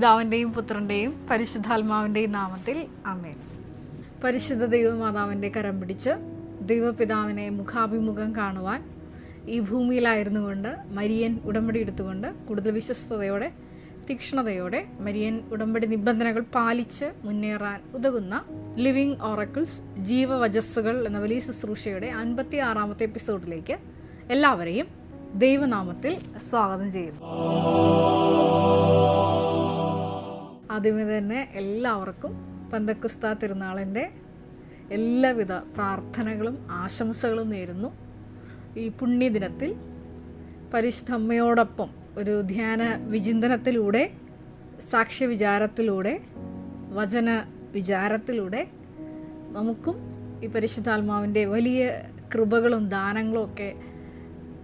പിതാവിൻ്റെയും പുത്രൻ്റെയും പരിശുദ്ധാത്മാവിൻ്റെയും നാമത്തിൽ ആമേൻ. പരിശുദ്ധ ദൈവമാതാവിൻ്റെ കരം പിടിച്ച് ദൈവപിതാവിനെ മുഖാഭിമുഖം കാണുവാൻ ഈ ഭൂമിയിലായിരുന്നു കൊണ്ട് മരിയൻ ഉടമ്പടി എടുത്തുകൊണ്ട് കൂടുതൽ വിശ്വസ്തയോടെ തീക്ഷ്ണതയോടെ മരിയൻ ഉടമ്പടി നിബന്ധനകൾ പാലിച്ച് മുന്നേറാൻ ഉതകുന്ന ലിവിങ് ഓറക്കിൾസ് ജീവവചസ്സുകൾ എന്ന വലിയ ശുശ്രൂഷയുടെ 56-ാമത്തെ എപ്പിസോഡിലേക്ക് എല്ലാവരെയും ദൈവനാമത്തിൽ സ്വാഗതം ചെയ്യുന്നു. ആദ്യമേ തന്നെ എല്ലാവർക്കും പെന്തക്കോസ്താ തിരുനാളിൻ്റെ എല്ലാവിധ പ്രാർത്ഥനകളും ആശംസകളും നേരുന്നു. ഈ പുണ്യദിനത്തിൽ പരിശുദ്ധ അമ്മയോടൊപ്പം ഒരു ധ്യാന വിചിന്തനത്തിലൂടെ, സാക്ഷ്യവിചാരത്തിലൂടെ, വചന വിചാരത്തിലൂടെ നമുക്കും ഈ പരിശുദ്ധാത്മാവിൻ്റെ വലിയ കൃപകളും ദാനങ്ങളും ഒക്കെ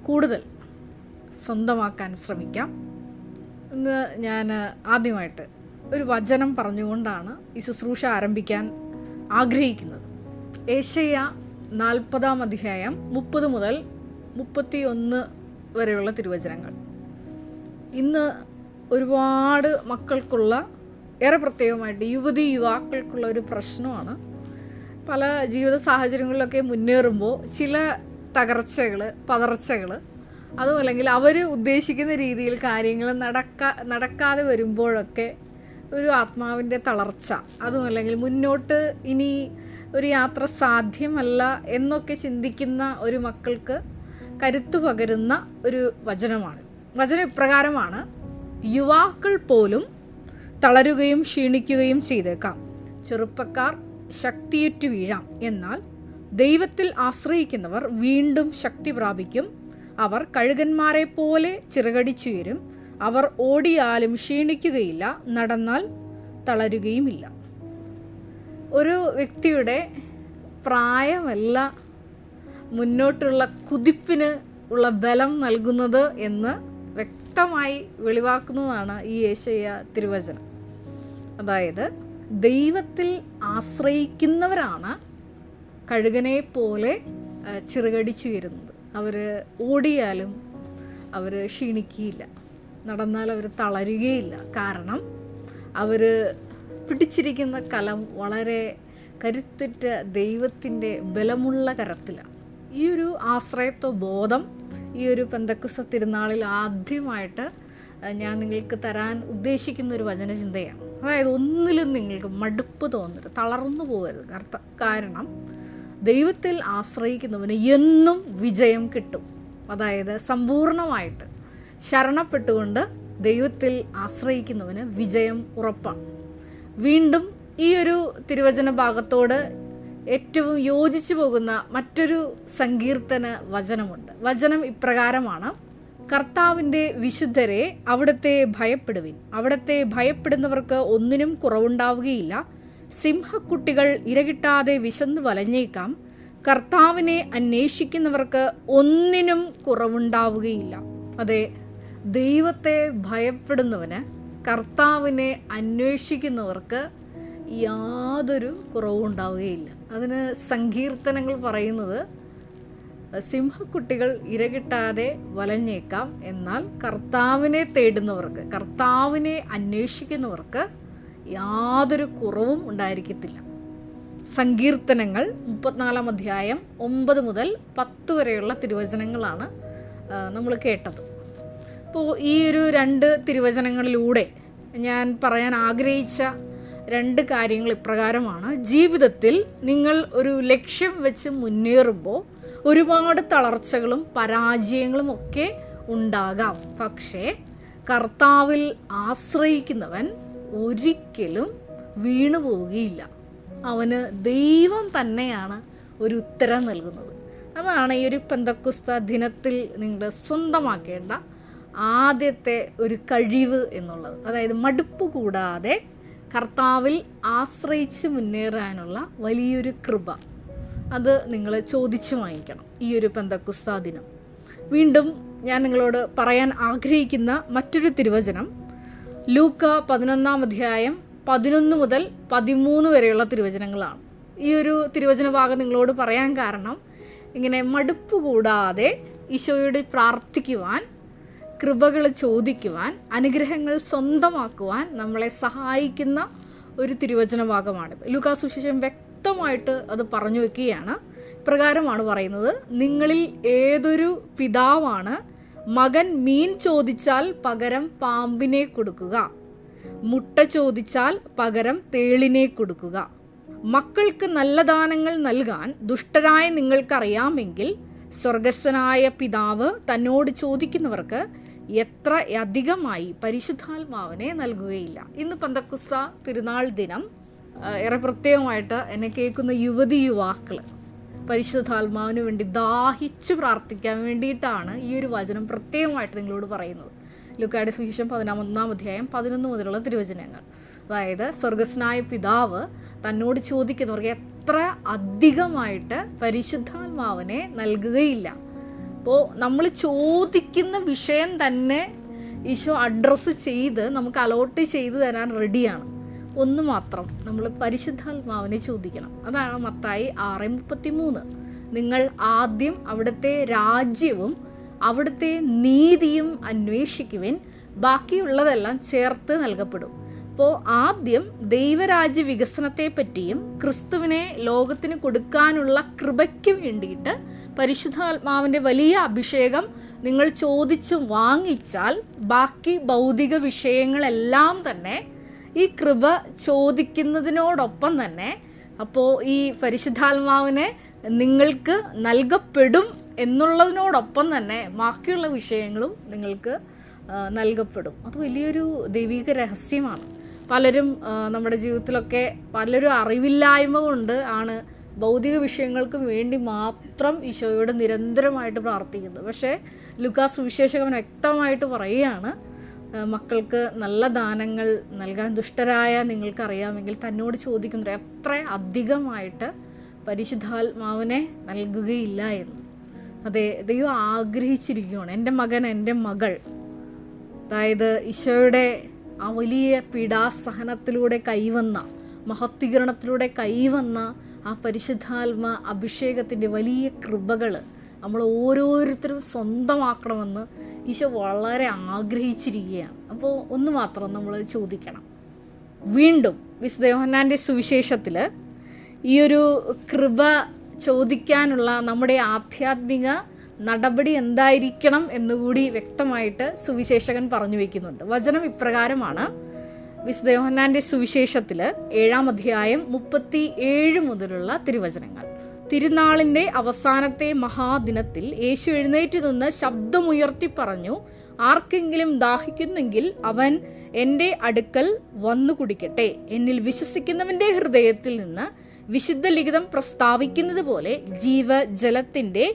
കൂടുതൽ സ്വന്തമാക്കാൻ ശ്രമിക്കാം. ഇന്ന് ഞാൻ ആദ്യമായിട്ട് ഒരു വചനം പറഞ്ഞുകൊണ്ടാണ് ഈ ശുശ്രൂഷ ആരംഭിക്കാൻ ആഗ്രഹിക്കുന്നത്. ഏശയ്യാ 40-ാം അധ്യായം 30 മുതൽ 31 വരെയുള്ള തിരുവചനങ്ങൾ. ഇന്ന് ഒരുപാട് മക്കൾക്കുള്ള, ഏറെ പ്രത്യേകമായിട്ട് യുവാക്കൾക്കുള്ള ഒരു പ്രശ്നമാണ്. പല ജീവിത സാഹചര്യങ്ങളിലൊക്കെ മുന്നേറുമ്പോൾ ചില തകർച്ചകൾ, പതർച്ചകൾ, അതുമല്ലെങ്കിൽ അവർ ഉദ്ദേശിക്കുന്ന രീതിയിൽ കാര്യങ്ങൾ നടക്കാതെ വരുമ്പോഴൊക്കെ ഒരു ആത്മാവിൻ്റെ തളർച്ച, അതുമല്ലെങ്കിൽ മുന്നോട്ട് ഇനി ഒരു യാത്ര സാധ്യമല്ല എന്നൊക്കെ ചിന്തിക്കുന്ന ഒരു മക്കൾക്ക് കരുത്തു പകരുന്ന ഒരു വചനമാണ്. വചനം ഇപ്രകാരമാണ്: യുവാക്കൾ പോലും തളരുകയും ക്ഷീണിക്കുകയും ചെയ്തേക്കാം, ചെറുപ്പക്കാർ ശക്തിയേറ്റു വീഴാം, എന്നാൽ ദൈവത്തിൽ ആശ്രയിക്കുന്നവർ വീണ്ടും ശക്തി പ്രാപിക്കും. അവർ കഴുകന്മാരെ പോലെ ചിറകടിച്ചുയരും. അവർ ഓടിയാലും ക്ഷീണിക്കുകയില്ല, നടന്നാൽ തളരുകയുമില്ല. ഒരു വ്യക്തിയുടെ പ്രായമല്ല മുന്നോട്ടുള്ള കുതിപ്പിന് ഉള്ള ബലം നൽകുന്നത് എന്ന് വ്യക്തമായി വെളിവാക്കുന്നതാണ് ഈ യേശയ്യാ തിരുവചനം. അതായത് ദൈവത്തിൽ ആശ്രയിക്കുന്നവരാണ് കഴുകനെ പോലെ ചിറകടിച്ചുയരുന്നത്. അവർ ഓടിയാലും അവർ ക്ഷീണിക്കുകയില്ല, നടന്നാൽ അവർ തളരുകയില്ല. കാരണം അവർ പിടിച്ചിരിക്കുന്ന കലം വളരെ കരുത്തുറ്റ ദൈവത്തിൻ്റെ ബലമുള്ള കരത്തിലാണ്. ഈ ഒരു ആശ്രയത്വ ബോധം ഈ ഒരു പെന്തക്കോസ്താ തിരുനാളിൽ ആദ്യമായിട്ട് ഞാൻ നിങ്ങൾക്ക് തരാൻ ഉദ്ദേശിക്കുന്ന ഒരു വചനചിന്തയാണ്. അതായത് ഒന്നിലും നിങ്ങൾക്ക് മടുപ്പ് തോന്നരുത്, തളർന്നു പോകരുത്. കാരണം ദൈവത്തിൽ ആശ്രയിക്കുന്നവന് എന്നും വിജയം കിട്ടും. അതായത് സമ്പൂർണമായിട്ട് ശരണപ്പെട്ടുകൊണ്ട് ദൈവത്തിൽ ആശ്രയിക്കുന്നവന് വിജയം ഉറപ്പാണ്. വീണ്ടും ഈ ഒരു തിരുവചന ഭാഗത്തോട് ഏറ്റവും യോജിച്ചു പോകുന്ന മറ്റൊരു സങ്കീർത്തന വചനമുണ്ട്. വചനം ഇപ്രകാരമാണ്: കർത്താവിൻ്റെ വിശുദ്ധരെ അവിടുത്തെ ഭയപ്പെടുവിൻ, അവിടുത്തെ ഭയപ്പെടുന്നവർക്ക് ഒന്നിനും കുറവുണ്ടാവുകയില്ല. സിംഹക്കുട്ടികൾ ഇരകിട്ടാതെ വിശന്ന് വലഞ്ഞേക്കാം, കർത്താവിനെ അന്വേഷിക്കുന്നവർക്ക് ഒന്നിനും കുറവുണ്ടാവുകയില്ല. അതെ, ദൈവത്തെ ഭയപ്പെടുന്നവന്, കർത്താവിനെ അന്വേഷിക്കുന്നവർക്ക് യാതൊരു കുറവും ഉണ്ടാവുകയില്ല. അതിന് സങ്കീർത്തനങ്ങൾ പറയുന്നത് സിംഹക്കുട്ടികൾ ഇരകിട്ടാതെ വലഞ്ഞേക്കാം, എന്നാൽ കർത്താവിനെ തേടുന്നവർക്ക്, കർത്താവിനെ അന്വേഷിക്കുന്നവർക്ക് യാതൊരു കുറവും ഉണ്ടായിരിക്കത്തില്ല. സങ്കീർത്തനങ്ങൾ 34-ാം അധ്യായം 9 മുതൽ 10 വരെയുള്ള തിരുവചനങ്ങളാണ് നമ്മൾ കേട്ടത്. അപ്പോൾ ഈ ഒരു 2 തിരുവചനങ്ങളിലൂടെ ഞാൻ പറയാൻ ആഗ്രഹിച്ച 2 കാര്യങ്ങൾ ഇപ്രകാരമാണ്. ജീവിതത്തിൽ നിങ്ങൾ ഒരു ലക്ഷ്യം വെച്ച് മുന്നേറുമ്പോൾ ഒരുപാട് തളർച്ചകളും പരാജയങ്ങളും ഒക്കെ ഉണ്ടാകാം. പക്ഷേ കർത്താവിൽ ആശ്രയിക്കുന്നവൻ ഒരിക്കലും വീണു പോവുകയില്ല. അവന് ദൈവം തന്നെയാണ് ഒരു ഉത്തരം നൽകുന്നത്. അതാണ് ഈ ഒരു പെന്തക്കോസ്താ ദിനത്തിൽ നിങ്ങൾ സ്വന്തമാക്കേണ്ട ആദ്യത്തെ ഒരു കഴിവ് എന്നുള്ളത്. അതായത് മടുപ്പ് കൂടാതെ കർത്താവിൽ ആശ്രയിച്ച് മുന്നേറാനുള്ള വലിയൊരു കൃപ, അത് നിങ്ങൾ ചോദിച്ചു വാങ്ങിക്കണം ഈ ഒരു പെന്തക്കോസ്താ ദിനം. വീണ്ടും ഞാൻ നിങ്ങളോട് പറയാൻ ആഗ്രഹിക്കുന്ന മറ്റൊരു തിരുവചനം ലൂക്ക 11-ാം അധ്യായം 11 മുതൽ 13 വരെയുള്ള തിരുവചനങ്ങളാണ്. ഈ ഒരു തിരുവചന ഭാഗം നിങ്ങളോട് പറയാൻ കാരണം, ഇങ്ങനെ മടുപ്പ് കൂടാതെ ഈശോയോട് പ്രാർത്ഥിക്കുവാൻ കൃപകൾ ചോദിക്കുവാൻ, അനുഗ്രഹങ്ങൾ സ്വന്തമാക്കുവാൻ നമ്മളെ സഹായിക്കുന്ന ഒരു തിരുവചന ഭാഗമാണിത്. ലൂക്കാ സുവിശേഷം വ്യക്തമായിട്ട് അത് പറഞ്ഞു വെക്കുകയാണ്. ഇപ്രകാരമാണ് പറയുന്നത്: നിങ്ങളിൽ ഏതൊരു പിതാവാണ് മകൻ മീൻ ചോദിച്ചാൽ പകരം പാമ്പിനെ കൊടുക്കുക, മുട്ട ചോദിച്ചാൽ പകരം തേളിനെ കൊടുക്കുക? മക്കൾക്ക് നല്ല ദാനങ്ങൾ നൽകാൻ ദുഷ്ടരായ നിങ്ങൾക്കറിയാമെങ്കിൽ സ്വർഗസ്ഥനായ പിതാവ് തന്നോട് ചോദിക്കുന്നവർക്ക് എത്ര അധികമായി പരിശുദ്ധാത്മാവിനെ നൽകുകയില്ല. ഇന്ന് പെന്തക്കോസ്ത തിരുനാൾ ദിനം ഏറെ പ്രത്യേകമായിട്ട് എന്നെ കേൾക്കുന്ന യുവതി-യുവാക്കൾ പരിശുദ്ധാത്മാവിന് വേണ്ടി ദാഹിച്ചു പ്രാർത്ഥിക്കാൻ വേണ്ടിയിട്ടാണ് ഈ ഒരു വചനം പ്രത്യേകമായിട്ട് നിങ്ങളോട് പറയുന്നത്. ലൂക്കായുടെ സുവിശേഷം 11 അധ്യായം 11 മുതലുള്ള തിരുവചനങ്ങൾ. അതായത് സ്വർഗസ്നായ പിതാവ് തന്നോട് ചോദിക്കുന്നവർക്ക് എത്ര അധികമായിട്ട് പരിശുദ്ധാത്മാവിനെ നൽകുകയില്ല. അപ്പോൾ നമ്മൾ ചോദിക്കുന്ന വിഷയം തന്നെ ഈശോ അഡ്രസ്സ് ചെയ്ത് നമുക്ക് അലോട്ട് ചെയ്ത് തരാൻ റെഡിയാണ്. ഒന്ന് മാത്രം, നമ്മൾ പരിശുദ്ധാത്മാവിനെ ചോദിക്കണം. അതാണ് മത്തായി 6:33. നിങ്ങൾ ആദ്യം അവിടുത്തെ രാജ്യവും അവിടുത്തെ നീതിയും അന്വേഷിക്കുവിൻ, ബാക്കിയുള്ളതെല്ലാം ചേർത്ത് നൽകപ്പെടും. അപ്പോൾ ആദ്യം ദൈവരാജ്യ വികസനത്തെ പറ്റിയും ക്രിസ്തുവിനെ ലോകത്തിന് കൊടുക്കാനുള്ള കൃപയ്ക്ക് വേണ്ടിയിട്ട് പരിശുദ്ധാത്മാവിൻ്റെ വലിയ അഭിഷേകം നിങ്ങൾ ചോദിച്ച് വാങ്ങിച്ചാൽ ബാക്കി ഭൗതിക വിഷയങ്ങളെല്ലാം തന്നെ ഈ കൃപ ചോദിക്കുന്നതിനോടൊപ്പം തന്നെ അപ്പോൾ ഈ പരിശുദ്ധാത്മാവിനെ നിങ്ങൾക്ക് നൽകപ്പെടും എന്നുള്ളതിനോടൊപ്പം തന്നെ ബാക്കിയുള്ള വിഷയങ്ങളും നിങ്ങൾക്ക് നൽകപ്പെടും. അത് വലിയൊരു ദൈവിക രഹസ്യമാണ്. പലരും നമ്മുടെ ജീവിതത്തിലൊക്കെ പലരും അറിവില്ലായ്മ കൊണ്ട് ആണ് ഭൗതിക വിഷയങ്ങൾക്ക് വേണ്ടി മാത്രം ഈശോയോട് നിരന്തരമായിട്ട് പ്രാർത്ഥിക്കുന്നത്. പക്ഷേ ലൂക്കാ സുവിശേഷകൻ വ്യക്തമായിട്ട് പറയുകയാണ്, മക്കൾക്ക് നല്ല ദാനങ്ങൾ നൽകാൻ ദുഷ്ടരായ നിങ്ങൾക്കറിയാമെങ്കിൽ തന്നോട് ചോദിക്കുന്നവർ എത്ര അധികമായിട്ട് പരിശുദ്ധാത്മാവിനെ നൽകുകയില്ല എന്ന്. അതെ, ദൈവം ആഗ്രഹിച്ചിരിക്കുകയാണ്. എൻ്റെ മകൻ, എൻ്റെ മകൾ, അതായത് ഈശോയുടെ ആ വലിയ പീഡാസഹനത്തിലൂടെ കൈവന്ന, മഹത്വീകരണത്തിലൂടെ കൈവന്ന ആ പരിശുദ്ധാത്മ അഭിഷേകത്തിൻ്റെ വലിയ കൃപകൾ നമ്മൾ ഓരോരുത്തരും സ്വന്തമാക്കണമെന്ന് ഈശോ വളരെ ആഗ്രഹിച്ചിരിക്കുകയാണ്. അപ്പോൾ ഒന്ന് മാത്രം നമ്മൾ ചോദിക്കണം. വീണ്ടും വിശുദ്ധ യോഹന്നാൻ്റെ സുവിശേഷത്തിൽ ഈ ഒരു കൃപ ചോദിക്കാനുള്ള നമ്മുടെ ആധ്യാത്മിക നടപടി എന്തായിരിക്കണം എന്നുകൂടി വ്യക്തമായിട്ട് സുവിശേഷകൻ പറഞ്ഞു വയ്ക്കുന്നുണ്ട്. വചനം ഇപ്രകാരമാണ്. വിശുദ്ധ യോഹന്നാൻ്റെ സുവിശേഷത്തിൽ 7 അധ്യായം 37 മുതലുള്ള തിരുവചനങ്ങൾ. തിരുനാളിൻ്റെ അവസാനത്തെ മഹാദിനത്തിൽ യേശു എഴുന്നേറ്റ് നിന്ന് ശബ്ദമുയർത്തി പറഞ്ഞു, ആർക്കെങ്കിലും ദാഹിക്കുന്നെങ്കിൽ അവൻ എൻ്റെ അടുക്കൽ വന്നു കുടിക്കട്ടെ. എന്നിൽ വിശ്വസിക്കുന്നവൻ്റെ ഹൃദയത്തിൽ നിന്ന് വിശുദ്ധ ലിഖിതം പ്രസ്താവിക്കുന്നത് പോലെ ജീവജലത്തിൻ്റെ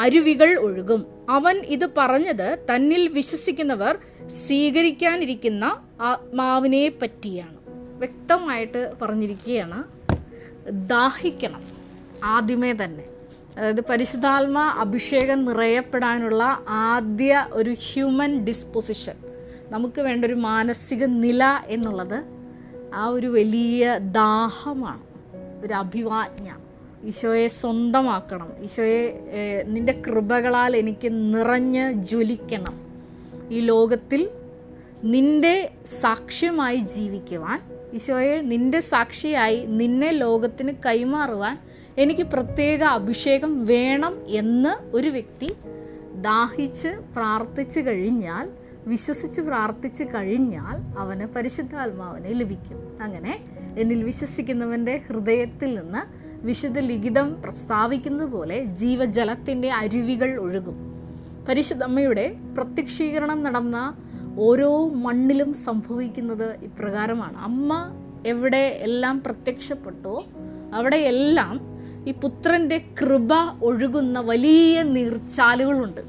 അരുവികൾ ഒഴുകും. അവൻ ഇത് പറഞ്ഞത് തന്നിൽ വിശ്വസിക്കുന്നവർ സ്വീകരിക്കാനിരിക്കുന്ന ആത്മാവിനെ പറ്റിയാണ്. വ്യക്തമായിട്ട് പറഞ്ഞിരിക്കുകയാണ്, ദാഹിക്കണം ആദ്യമേ തന്നെ. അതായത് പരിശുദ്ധാത്മ അഭിഷേകം നിറയപ്പെടാനുള്ള ആദ്യ ഒരു ഹ്യൂമൻ ഡിസ്പൊസിഷൻ, നമുക്ക് വേണ്ട ഒരു മാനസിക നില എന്നുള്ളത് ആ ഒരു വലിയ ദാഹമാണ്, ഒരു അഭിവാജ്ഞ. ഈശോയെ സ്വന്തമാക്കണം, ഈശോയെ നിൻ്റെ കൃപകളാൽ എനിക്ക് നിറഞ്ഞ് ജ്വലിക്കണം, ഈ ലോകത്തിൽ നിൻ്റെ സാക്ഷ്യമായി ജീവിക്കുവാൻ, ഈശോയെ നിൻ്റെ സാക്ഷിയായി നിന്നെ ലോകത്തിന് കൈമാറുവാൻ എനിക്ക് പ്രത്യേക അഭിഷേകം വേണം എന്ന് ഒരു വ്യക്തി ദാഹിച്ച് പ്രാർത്ഥിച്ചു കഴിഞ്ഞാൽ, വിശ്വസിച്ച് പ്രാർത്ഥിച്ചു കഴിഞ്ഞാൽ അവന് പരിശുദ്ധാത്മാവിനെ ലഭിക്കും. അങ്ങനെ എന്നിൽ വിശ്വസിക്കുന്നവൻ്റെ ഹൃദയത്തിൽ നിന്ന് വിശുദ്ധ ലിഖിതം പ്രസ്താവിക്കുന്നത് പോലെ ജീവജലത്തിൻ്റെ അരുവികൾ ഒഴുകും. പരിശുദ്ധമ്മയുടെ പ്രത്യക്ഷീകരണം നടന്ന ഓരോ മണ്ണിലും സംഭവിക്കുന്നത് ഇപ്രകാരമാണ്. അമ്മ എവിടെ എല്ലാം പ്രത്യക്ഷപ്പെട്ടോ അവിടെയെല്ലാം ഈ പുത്രൻ്റെ കൃപ ഒഴുകുന്ന വലിയ നീർച്ചാലുകളുണ്ട്.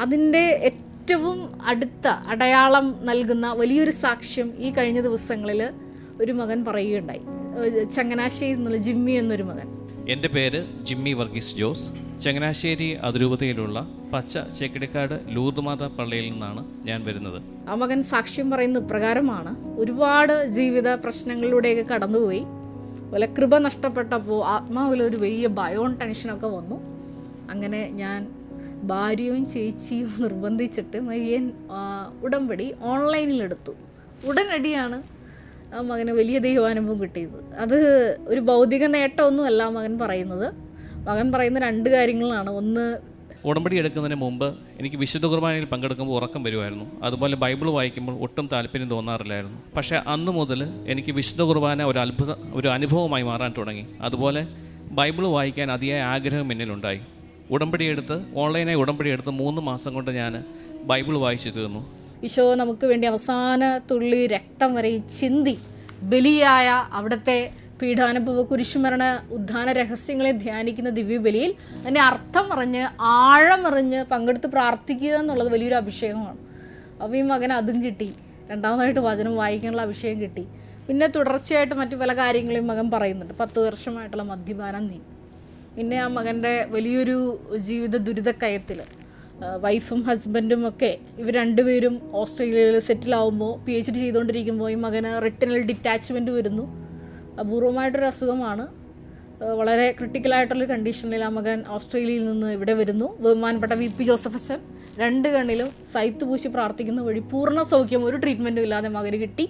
അതിൻ്റെ ഏറ്റവും അടുത്ത അടയാളം നൽകുന്ന വലിയൊരു സാക്ഷ്യം ഈ കഴിഞ്ഞ ദിവസങ്ങളിൽ ഒരു മകൻ പറയുകയുണ്ടായി. ചങ്ങനാശ്ശേരി എന്നുള്ള ജിമ്മി എന്നൊരു മകൻ. എൻ്റെ പേര് ജിമ്മി വർഗീസ് ജോസ്. ചങ്ങനാശ്ശേരി അതിരൂപതയിലുള്ള പച്ച ചേക്കിടിക്കാട് ലൂർദ്മാത പള്ളിയിൽ നിന്നാണ് ഞാൻ വരുന്നത്. ആ മകൻ സാക്ഷ്യം പറയുന്ന ഇപ്രകാരമാണ്. ഒരുപാട് ജീവിത പ്രശ്നങ്ങളിലൂടെയൊക്കെ കടന്നുപോയി. അതുപോലെ കൃപ നഷ്ടപ്പെട്ടപ്പോൾ ആത്മാവിലൊരു വലിയ ഭയവും ടെൻഷനൊക്കെ വന്നു. അങ്ങനെ ഞാൻ ഭാര്യയും ചേച്ചിയും നിർബന്ധിച്ചിട്ട് മരിയൻ ഉടമ്പടി ഓൺലൈനിലെടുത്തു. ഉടനടിയാണ് ആ മകന് വലിയ ദൈവാനുഭവം കിട്ടിയത്. അത് ഒരു ഭൗതിക നേട്ടമൊന്നുമല്ല മകൻ പറയുന്നത്. മകൻ പറയുന്ന 2 കാര്യങ്ങളാണ്. ഒന്ന്, ഉടമ്പടി എടുക്കുന്നതിന് മുമ്പ് എനിക്ക് വിശുദ്ധ കുർബാനയിൽ പങ്കെടുക്കുമ്പോൾ ഉറക്കം വരുമായിരുന്നു. അതുപോലെ ബൈബിൾ വായിക്കുമ്പോൾ ഒട്ടും താല്പര്യം തോന്നാറില്ലായിരുന്നു. പക്ഷേ അന്ന് മുതൽ എനിക്ക് വിശുദ്ധ കുർബാന ഒരു അനുഭവമായി മാറാൻ തുടങ്ങി. അതുപോലെ ബൈബിൾ വായിക്കാൻ അതിയായ ആഗ്രഹം എന്നിലുണ്ടായി. ഓൺലൈനായി ഉടമ്പടി എടുത്ത് 3 മാസം കൊണ്ട് ഞാൻ ബൈബിൾ വായിച്ചു തീർന്നു. ഈശോ നമുക്ക് വേണ്ടി അവസാന തുള്ളി രക്തം വരെ ചിന്തി ബലിയായ അവിടുത്തെ പീഡാനുഭവ കുരിശുമരണ ഉദ്ധാന രഹസ്യങ്ങളെ ധ്യാനിക്കുന്ന ദിവ്യബലിയിൽ അതിൻ്റെ അർത്ഥം അറിഞ്ഞ് ആഴമറിഞ്ഞ് പങ്കെടുത്ത് പ്രാർത്ഥിക്കുക എന്നുള്ളത് വലിയൊരു അഭിഷേകമാണ്. അപ്പോൾ ഈ മകന് അതും കിട്ടി. രണ്ടാമതായിട്ട് വചനം വായിക്കാനുള്ള അഭിഷേകം കിട്ടി. പിന്നെ തുടർച്ചയായിട്ട് മറ്റു പല കാര്യങ്ങളും മകൻ പറയുന്നുണ്ട്. 10 വർഷമായിട്ടുള്ള മദ്യപാനം നീ. പിന്നെ ആ മകൻ്റെ വലിയൊരു ജീവിത ദുരിതക്കയത്തിൽ വൈഫും ഹസ്ബൻഡും ഒക്കെ ഇവർ 2 പേരും ഓസ്ട്രേലിയയിൽ സെറ്റിലാവുമ്പോൾ PhD ചെയ്തുകൊണ്ടിരിക്കുമ്പോൾ ഈ മകന് റെറ്റിനൽ ഡിറ്റാച്ച്മെൻറ്റ് വരുന്നു. അപൂർവമായിട്ടൊരു അസുഖമാണ്. വളരെ ക്രിട്ടിക്കലായിട്ടുള്ള കണ്ടീഷനിൽ ആ മകൻ ഓസ്ട്രേലിയയിൽ നിന്ന് ഇവിടെ വരുന്നു. ബഹുമാനപ്പെട്ട VP ജോസഫ് അച്ഛൻ 2 കണ്ണിലും സൈത്ത് പൂശി പ്രാർത്ഥിക്കുന്ന വഴി പൂർണ്ണ സൗഖ്യം, ഒരു ട്രീറ്റ്മെൻറ്റും ഇല്ലാതെ മകന് കിട്ടി.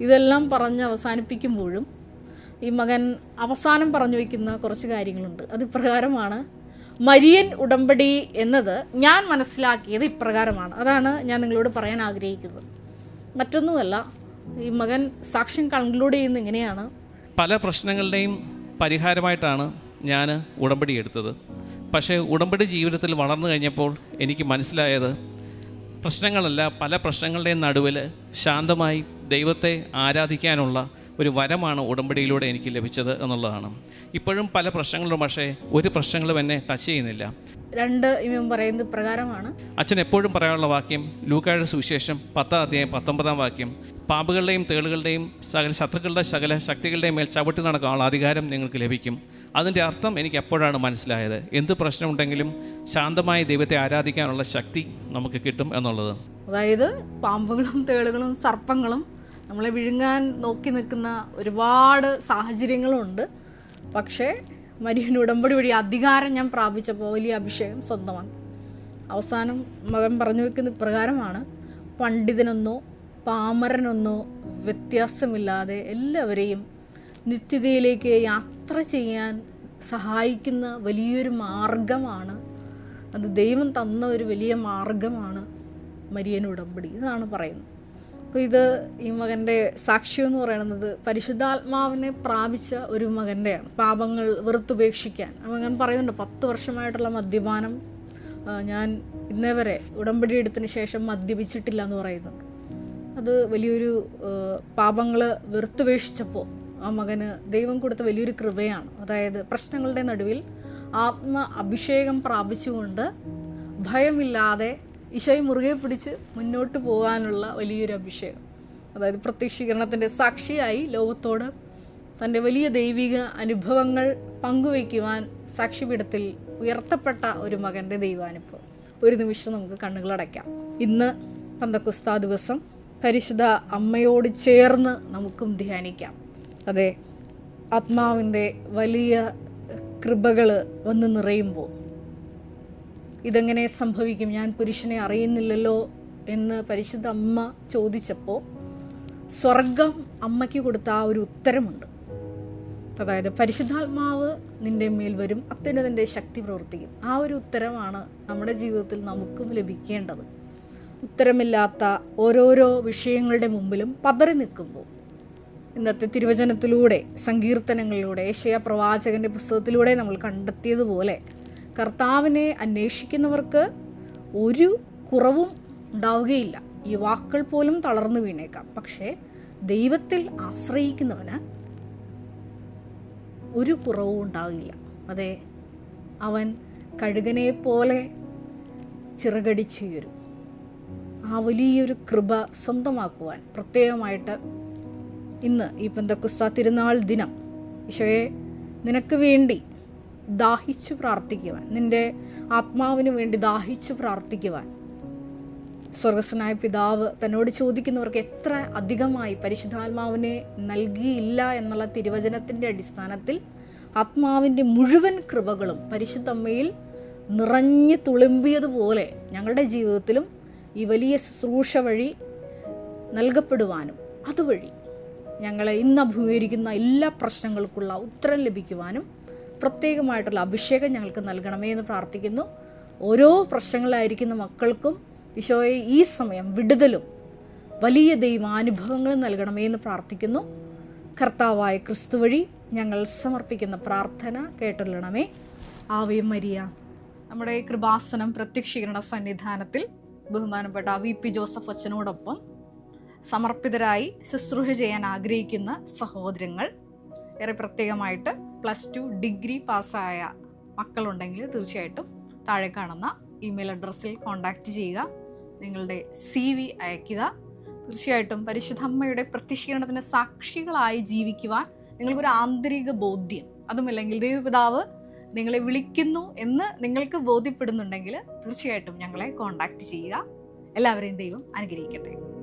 ഇതെല്ലാം പറഞ്ഞ് അവസാനിപ്പിക്കുമ്പോഴും ഈ മകൻ അവസാനം പറഞ്ഞു വയ്ക്കുന്ന കുറച്ച് കാര്യങ്ങളുണ്ട്. അത് ഇപ്രകാരമാണ്. മരിയൻ ഉടമ്പടി എന്നത് ഞാൻ മനസ്സിലാക്കിയത് ഇപ്രകാരമാണ്. അതാണ് ഞാൻ നിങ്ങളോട് പറയാൻ ആഗ്രഹിക്കുന്നത്. മറ്റൊന്നുമല്ല, ഈ മകൻ സാക്ഷ്യം കൺക്ലൂഡ് ചെയ്യുന്നത് ഇങ്ങനെയാണ്. പല പ്രശ്നങ്ങളുടെയും പരിഹാരമായിട്ടാണ് ഞാൻ ഉടമ്പടി എടുത്തത്. പക്ഷേ ഉടമ്പടി ജീവിതത്തിൽ വളർന്നു കഴിഞ്ഞപ്പോൾ എനിക്ക് മനസ്സിലായത് പ്രശ്നങ്ങളല്ല, പല പ്രശ്നങ്ങളുടെയും നടുവിൽ ശാന്തമായി ദൈവത്തെ ആരാധിക്കാനുള്ള ഒരു വരമാണ് ഉടമ്പടിയിലൂടെ എനിക്ക് ലഭിച്ചത് എന്നുള്ളതാണ്. ഇപ്പോഴും പല പ്രശ്നങ്ങളും, പക്ഷേ ഒരു പ്രശ്നങ്ങളും എന്നെ ടച്ച് ചെയ്യുന്നില്ല. 2 ഇവൻ പറയുന്നത് പ്രകാരമാണ്. അച്ഛൻ എപ്പോഴും പറയാനുള്ള വാക്യം ലൂക്കായുടെ സുവിശേഷം 10-ാം അധ്യായം 19-ാം വാക്യം, പാമ്പുകളുടെയും തേളുകളുടെയും ശത്രുക്കളുടെ സകല ശക്തികളുടെയും മേൽ ചവിട്ടി നടക്കാനുള്ള അധികാരം നിങ്ങൾക്ക് ലഭിക്കും. അതിൻ്റെ അർത്ഥം എനിക്ക് എപ്പോഴാണ് മനസ്സിലായത്. എന്ത് പ്രശ്നമുണ്ടെങ്കിലും ശാന്തമായി ദൈവത്തെ ആരാധിക്കാനുള്ള ശക്തി നമുക്ക് കിട്ടും എന്നുള്ളത്. അതായത് പാമ്പുകളും തേളുകളും സർപ്പങ്ങളും നമ്മളെ വിഴുങ്ങാൻ നോക്കി നിൽക്കുന്ന ഒരുപാട് സാഹചര്യങ്ങളുണ്ട്. പക്ഷേ മരിയൻ ഉടമ്പടി വഴി അധികാരം ഞാൻ പ്രാപിച്ചപ്പോൾ വലിയ അഭിഷേകം സ്വന്തമാണ്. അവസാനം മകൻ പറഞ്ഞു വെക്കുന്ന പ്രകാരമാണ്. പണ്ഡിതനെന്നോ പാമരനെന്നോ വ്യത്യാസമില്ലാതെ എല്ലാവരെയും നിത്യതയിലേക്ക് യാത്ര ചെയ്യാൻ സഹായിക്കുന്ന വലിയൊരു മാർഗമാണ്. അത് ദൈവം തന്ന ഒരു വലിയ മാർഗമാണ് മരിയൻ ഉടമ്പടി. ഇതാണ് പറയുന്നത്. അപ്പോൾ ഇത് ഈ മകൻ്റെ സാക്ഷ്യം എന്ന് പറയുന്നത് പരിശുദ്ധാത്മാവിനെ പ്രാപിച്ച ഒരു മകൻ്റെയാണ്. പാപങ്ങൾ വെറുത്തുപേക്ഷിക്കാൻ മകൻ പറയുന്നുണ്ട്. 10 വർഷമായിട്ടുള്ള മദ്യപാനം ഞാൻ ഇന്നേ വരെ ഉടമ്പടി എടുത്തതിന് ശേഷം മദ്യപിച്ചിട്ടില്ല എന്ന് പറയുന്നുണ്ട്. അത് വലിയൊരു പാപങ്ങൾ വെറുത്തുപേക്ഷിച്ചപ്പോൾ ആ മകന് ദൈവം കൊടുത്ത വലിയൊരു കൃപയാണ്. അതായത് പ്രശ്നങ്ങളുടെ നടുവിൽ അഭിഷേകം പ്രാപിച്ചുകൊണ്ട് ഭയമില്ലാതെ ഈശോയെ മുറുകെ പിടിച്ച് മുന്നോട്ട് പോകാനുള്ള വലിയൊരു അഭിഷേകം. അതായത് പ്രത്യക്ഷീകരണത്തിൻ്റെ സാക്ഷിയായി ലോകത്തോട് തൻ്റെ വലിയ ദൈവിക അനുഭവങ്ങൾ പങ്കുവയ്ക്കുവാൻ സാക്ഷിപീഠത്തിൽ ഉയർത്തപ്പെട്ട ഒരു മകൻ്റെ ദൈവാനുഭവം. ഒരു നിമിഷം നമുക്ക് കണ്ണുകളടയ്ക്കാം. ഇന്ന് പെന്തക്കോസ്താ ദിവസം പരിശുദ്ധ അമ്മയോട് ചേർന്ന് നമുക്കും ധ്യാനിക്കാം. അതെ, ആത്മാവിൻ്റെ വലിയ കൃപകൾ വന്ന് നിറയുമ്പോൾ ഇതെങ്ങനെ സംഭവിക്കും, ഞാൻ പുരുഷനെ അറിയുന്നില്ലല്ലോ എന്ന് പരിശുദ്ധ അമ്മ ചോദിച്ചപ്പോൾ സ്വർഗം അമ്മയ്ക്ക് കൊടുത്ത ആ ഒരു ഉത്തരമുണ്ട്. അതായത് പരിശുദ്ധാത്മാവ് നിൻ്റെ മേൽ വരും, അത്യുന്നതൻ്റെ ശക്തി പ്രവർത്തിക്കും. ആ ഒരു ഉത്തരമാണ് നമ്മുടെ ജീവിതത്തിൽ നമുക്കും ലഭിക്കേണ്ടത്. ഉത്തരമില്ലാത്ത ഓരോരോ വിഷയങ്ങളുടെ മുമ്പിലും പതറി നിൽക്കുമ്പോൾ ഇന്നത്തെ തിരുവചനത്തിലൂടെ, സങ്കീർത്തനങ്ങളിലൂടെ, യെശയ്യാ പ്രവാചകൻ്റെ പുസ്തകത്തിലൂടെ നമ്മൾ കണ്ടെത്തിയതുപോലെ കർത്താവിനെ അന്വേഷിക്കുന്നവർക്ക് ഒരു കുറവും ഉണ്ടാവുകയില്ല. ഈ വാക്കുകൾ പോലും തളർന്നു വീണേക്കാം. പക്ഷേ ദൈവത്തിൽ ആശ്രയിക്കുന്നവന് ഒരു കുറവും ഉണ്ടാവില്ല. അതെ, അവൻ കഴുകനെ പോലെ ചിറകടിച്ചുയരും. ആ വലിയൊരു കൃപ സ്വന്തമാക്കുവാൻ പ്രത്യേകമായിട്ട് ഇന്ന് ഈ പെന്തക്കോസ്താ തിരുനാൾ ദിനം ഈശോയെ നിനക്ക് വേണ്ടി ദാഹിച്ചു പ്രാർത്ഥിക്കുവാൻ, നിൻ്റെ ആത്മാവിന് വേണ്ടി ദാഹിച്ചു പ്രാർത്ഥിക്കുവാൻ സ്വർഗസ്വനായ പിതാവ് തന്നോട് ചോദിക്കുന്നവർക്ക് എത്ര അധികമായി പരിശുദ്ധാത്മാവിനെ നൽകിയില്ല എന്നുള്ള തിരുവചനത്തിൻ്റെ അടിസ്ഥാനത്തിൽ ആത്മാവിൻ്റെ മുഴുവൻ കൃപകളും പരിശുദ്ധമ്മയിൽ നിറഞ്ഞു തുളുമ്പിയതുപോലെ ഞങ്ങളുടെ ജീവിതത്തിലും ഈ വലിയ ശുശ്രൂഷ വഴി നൽകപ്പെടുവാനും അതുവഴി ഞങ്ങളെ ഇന്ന് അഭിമുഖീകരിക്കുന്ന എല്ലാ പ്രശ്നങ്ങൾക്കുള്ള ഉത്തരം ലഭിക്കുവാനും പ്രത്യേകമായിട്ടുള്ള അഭിഷേകം ഞങ്ങൾക്ക് നൽകണമേ എന്ന് പ്രാർത്ഥിക്കുന്നു. ഓരോ പ്രശ്നങ്ങളിലായിരിക്കുന്ന മക്കൾക്കും ഈശോയെ ഈ സമയം വിടുതലും വലിയ ദൈവാനുഭവങ്ങളും നൽകണമേ എന്ന് പ്രാർത്ഥിക്കുന്നു. കർത്താവായ ക്രിസ്തു വഴി ഞങ്ങൾ സമർപ്പിക്കുന്ന പ്രാർത്ഥന കേട്ടൊള്ളണമേ. Ave Maria. നമ്മുടെ കൃപാസനം പ്രത്യക്ഷീകരണ സന്നിധാനത്തിൽ ബഹുമാനപ്പെട്ട VP ജോസഫ് അച്ഛനോടൊപ്പം സമർപ്പിതരായി ശുശ്രൂഷ ചെയ്യാൻ ആഗ്രഹിക്കുന്ന സഹോദരങ്ങൾ, ഏറെ പ്രത്യേകമായിട്ട് +2 ഡിഗ്രി പാസ്സായ മക്കളുണ്ടെങ്കിൽ തീർച്ചയായിട്ടും താഴെ കാണുന്ന ഇമെയിൽ അഡ്രസ്സിൽ കോൺടാക്റ്റ് ചെയ്യുക. നിങ്ങളുടെ CV അയയ്ക്കുക. തീർച്ചയായിട്ടും പരിശുദ്ധ അമ്മയുടെ പ്രത്യക്ഷീകരണത്തിന് സാക്ഷികളായി ജീവിക്കുവാൻ നിങ്ങൾക്കൊരു ആന്തരിക ബോധ്യം, അതുമല്ലെങ്കിൽ ദൈവപിതാവ് നിങ്ങളെ വിളിക്കുന്നു എന്ന് നിങ്ങൾക്ക് ബോധ്യപ്പെടുന്നുണ്ടെങ്കിൽ തീർച്ചയായിട്ടും ഞങ്ങളെ കോൺടാക്റ്റ് ചെയ്യുക. എല്ലാവരെയും ദൈവം അനുഗ്രഹിക്കട്ടെ.